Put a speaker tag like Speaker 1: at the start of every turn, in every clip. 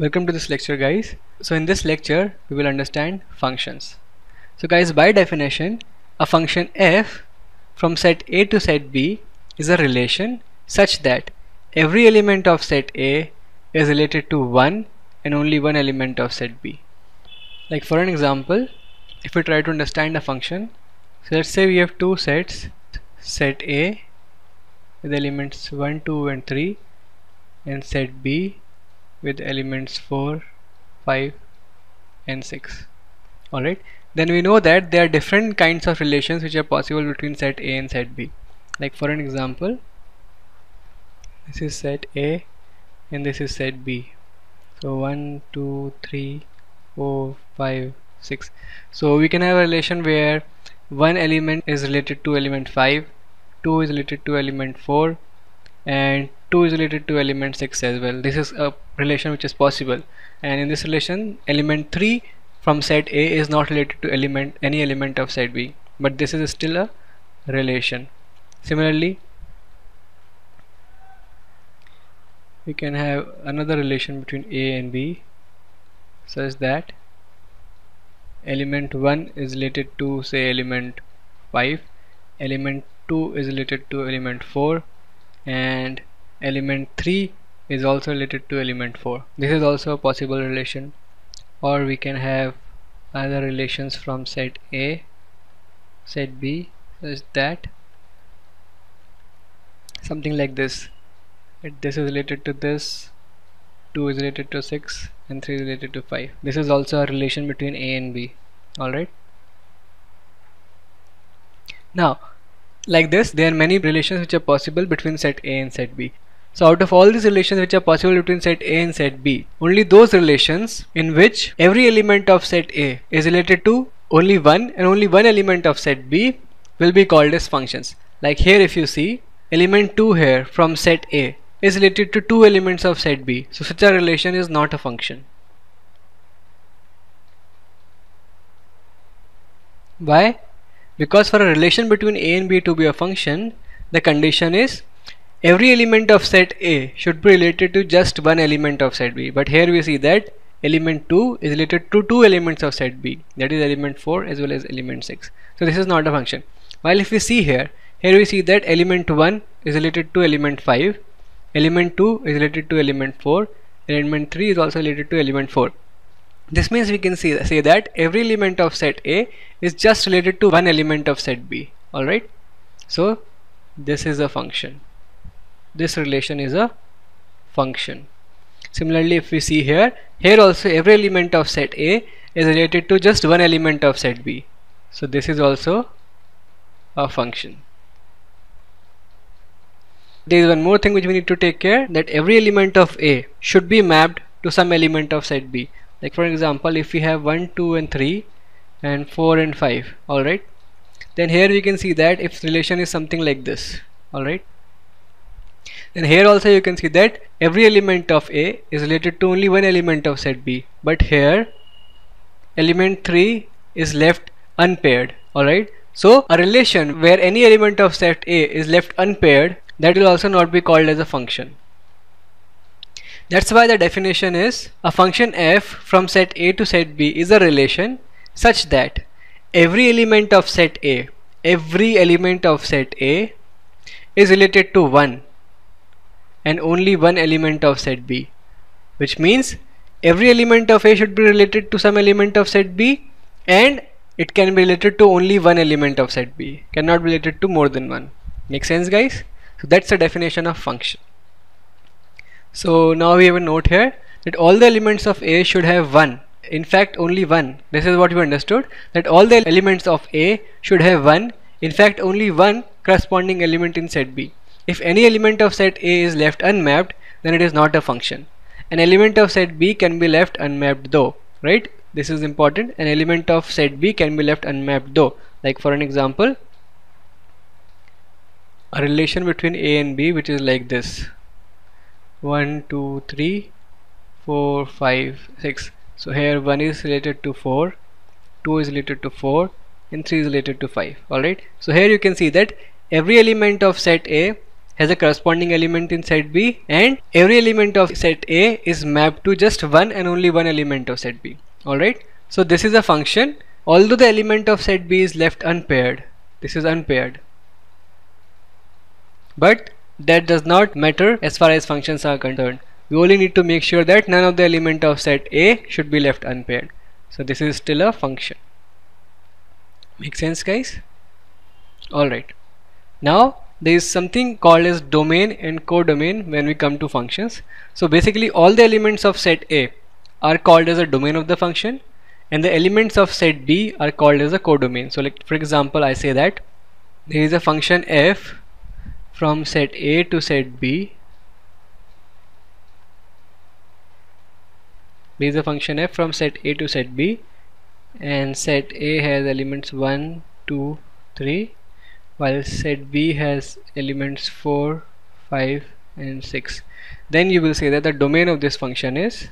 Speaker 1: Welcome to this lecture, guys. So in this lecture we will understand functions. So guys, by definition, a function f from set A to set B is a relation such that every element of set A is related to one and only one element of set B. Like for an example, if we try to understand a function, so let's say we have two sets, set A with elements 1, 2 and 3 and set B with elements 4, 5 and 6. Alright, then we know that there are different kinds of relations which are possible between set A and set B. Like for an example, this is set A and this is set B. So 1, 2, 3, 4, 5, 6. So we can have a relation where one element is related to element 5, 2 is related to element 4 and 2 is related to element 6 as well. This is a relation which is possible, and in this relation element 3 from set A is not related to any element of set B, but this is still a relation. Similarly, we can have another relation between A and B such that element 1 is related to, say, element 5, element 2 is related to element 4 and element 3 is also related to element 4. This is also a possible relation. Or we can have other relations from set A, set B, such that something like this. This is related to this, 2 is related to 6 and 3 is related to 5. This is also a relation between A and B. Alright. Now, like this, there are many relations which are possible between set A and set B. So out of all these relations which are possible between set A and set B, only those relations in which every element of set A is related to only one and only one element of set B will be called as functions. Like here, if you see, element 2 here from set A is related to two elements of set B, so such a relation is not a function. Why? Because for a relation between A and B to be a function, the condition is every element of set A should be related to just one element of set B. But here we see that element 2 is related to two elements of set B, that is element 4 as well as element 6. So this is not a function. While if we see here we see that element 1 is related to element 5, element 2 is related to element 4, element 3 is also related to element 4. This means we can say that every element of set A is just related to one element of set B. Alright, so this is a function. This relation is a function. Similarly, if we see here also every element of set A is related to just one element of set B. So this is also a function. There is one more thing which we need to take care, that every element of A should be mapped to some element of set B. Like for example, if we have 1, 2 and 3 and 4 and 5, alright, then here we can see that if relation is something like this, alright, then here also you can see that every element of A is related to only one element of set B, but here element 3 is left unpaired. Alright, so a relation where any element of set A is left unpaired, that will also not be called as a function. That's why the definition is a function f from set A to set B is a relation such that every element of set A is related to one and only one element of set B, which means every element of A should be related to some element of set B and it can be related to only one element of set B, cannot be related to more than one. Make sense, guys? So that's the definition of function. So now we have a note here that all the elements of A should have one, in fact only one. This is what we understood, that all the elements of A should have one, in fact only one corresponding element in set B. If any element of set A is left unmapped, then it is not a function. An element of set B can be left unmapped though, right? This is important. An element of set B can be left unmapped though. Like for an example, a relation between A and B which is like this: 1, 2, 3, 4, 5, 6. So here 1 is related to 4, 2 is related to 4 and 3 is related to 5. Alright, so here you can see that every element of set A has a corresponding element in set B, and every element of set A is mapped to just one and only one element of set B. Alright, so this is a function. Although the element of set B is left unpaired, this is unpaired, but that does not matter as far as functions are concerned. We only need to make sure that none of the element of set A should be left unpaired. So this is still a function. Make sense, guys? Alright, now there is something called as domain and codomain when we come to functions. So basically all the elements of set A are called as a domain of the function, and the elements of set B are called as a codomain. So like for example, I say that there is a function f from set A to set B. There is a function f from set A to set B, and set A has elements 1, 2, 3, while set B has elements 4, 5 and 6. Then you will say that the domain of this function is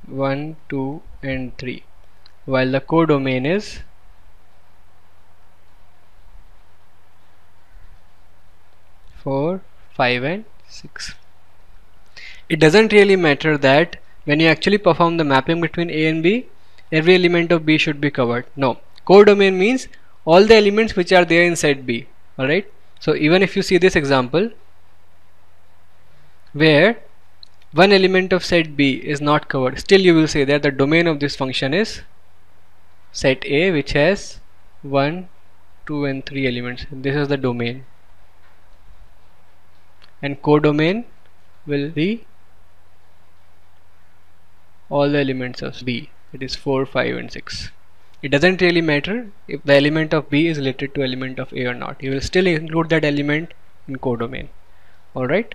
Speaker 1: 1, 2 and 3, while the codomain is 4, 5 and 6. It doesn't really matter that when you actually perform the mapping between A and B, every element of B should be covered. No, codomain means all the elements which are there in set B. Alright, so even if you see this example where one element of set B is not covered, still you will say that the domain of this function is set A, which has 1, 2 and 3 elements. This is the domain, and codomain will be all the elements of B, it is 4, 5 and 6. It doesn't really matter if the element of B is related to element of A or not. You will still include that element in codomain. Alright,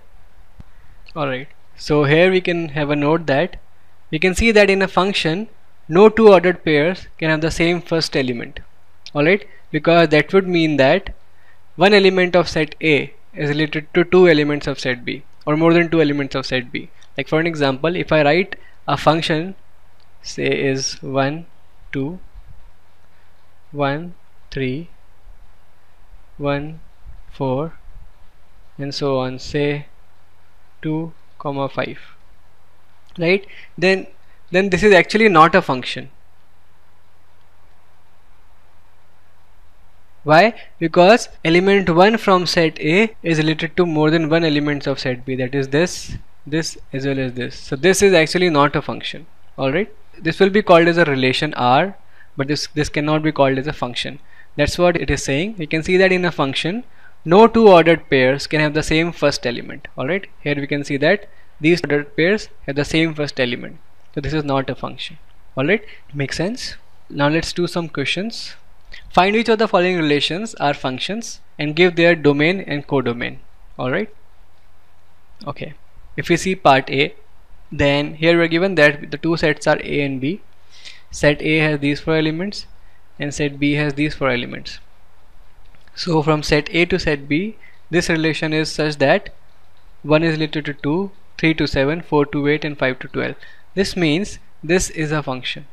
Speaker 1: so here we can have a note that we can see that in a function no two ordered pairs can have the same first element. Alright, because that would mean that one element of set A is related to two elements of set B, or more than two elements of set B. Like for an example, if I write a function say is 1, 2, 1, 3, 1, 4 and so on, say 2, 5, right, then this is actually not a function. Why? Because element 1 from set A is related to more than one elements of set B, that is this as well as this. So this is actually not a function. Alright, this will be called as a relation R, but this cannot be called as a function. That's what it is saying. You can see that in a function no two ordered pairs can have the same first element. Alright, here we can see that these ordered pairs have the same first element, so this is not a function. Alright, makes sense. Now let's do some questions. Find which of the following relations are functions and give their domain and codomain. Alright, okay, if we see part A, then here we are given that the two sets are A and B. Set A has these 4 elements and set B has these 4 elements. So from set A to set B, this relation is such that 1 is related to 2, 3 to 7, 4 to 8 and 5 to 12. This means this is a function.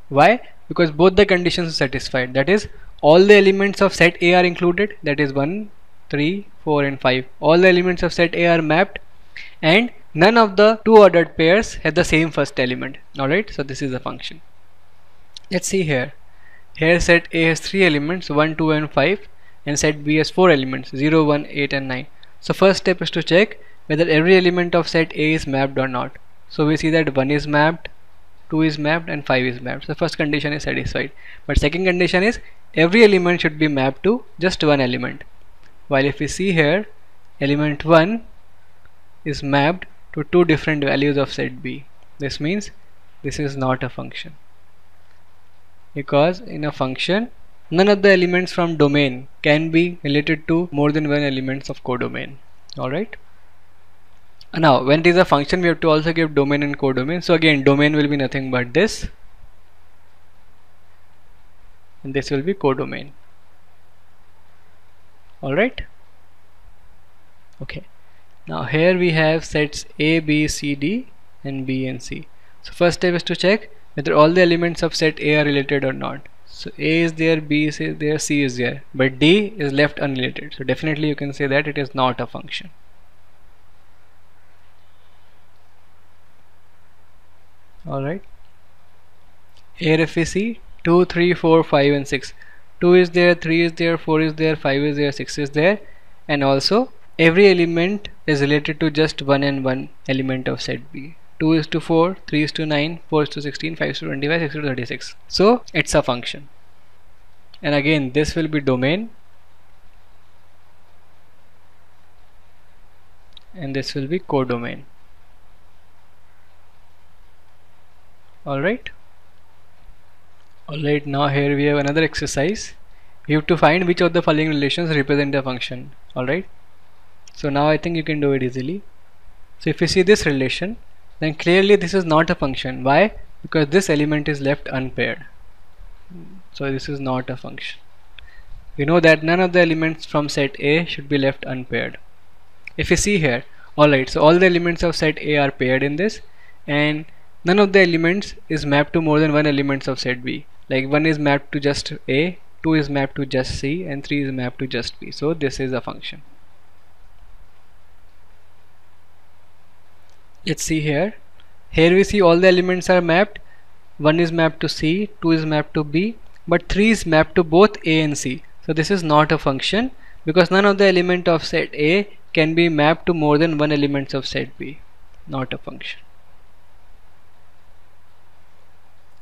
Speaker 1: Why? Because both the conditions are satisfied, that is all the elements of set A are included, that is 1, 3, 4 and 5. All the elements of set A are mapped and none of the two ordered pairs have the same first element. Alright, so this is a function. Let's see here. Here set A has 3 elements, 1, 2 and 5, and set B has 4 elements, 0, 1, 8 and 9. So first step is to check whether every element of set A is mapped or not. So we see that 1 is mapped, 2 is mapped and 5 is mapped. So first condition is satisfied. But second condition is every element should be mapped to just one element. While if we see here, element 1 is mapped to two different values of set B. This means this is not a function, because in a function none of the elements from domain can be related to more than one elements of codomain. Alright. Now when it is a function, we have to also give domain and codomain. So again, domain will be nothing but this, and this will be codomain. Alright. Okay. Now here we have sets A, B, C, D and B and C. So first step is to check whether all the elements of set A are related or not. So A is there, B is there, C is there, but D is left unrelated. So definitely you can say that it is not a function. Alright. Here if we see 2, 3, 4, 5 and 6. 2 is there, 3 is there, 4 is there, 5 is there, 6 is there, and also every element is related to just one and one element of set B. 2 is to 4, 3 is to 9, 4 is to 16, 5 is to 25, 6 is to 36. So it's a function. And again this will be domain and this will be codomain. Alright. Alright, now here we have another exercise. We have to find which of the following relations represent a function. Alright. So now I think you can do it easily. So if you see this relation, then clearly this is not a function. Why? Because this element is left unpaired. So this is not a function. We know that none of the elements from set A should be left unpaired. If you see here, alright, so all the elements of set A are paired in this, and none of the elements is mapped to more than one elements of set B. Like 1 is mapped to just A, 2 is mapped to just C, and 3 is mapped to just B. So this is a function. Let's see here. Here we see all the elements are mapped. 1 is mapped to C, 2 is mapped to B, but 3 is mapped to both A and C. So this is not a function because none of the element of set A can be mapped to more than one elements of set B. Not a function.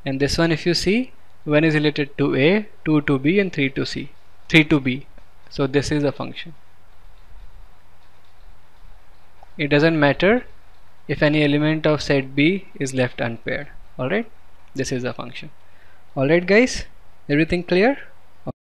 Speaker 1: And this one, if you see, 1 is related to A, 2 to B, and 3 to C, 3 to B. So this is a function. It doesn't matter if any element of set B is left unpaired. Alright, this is a function. Alright guys, everything clear?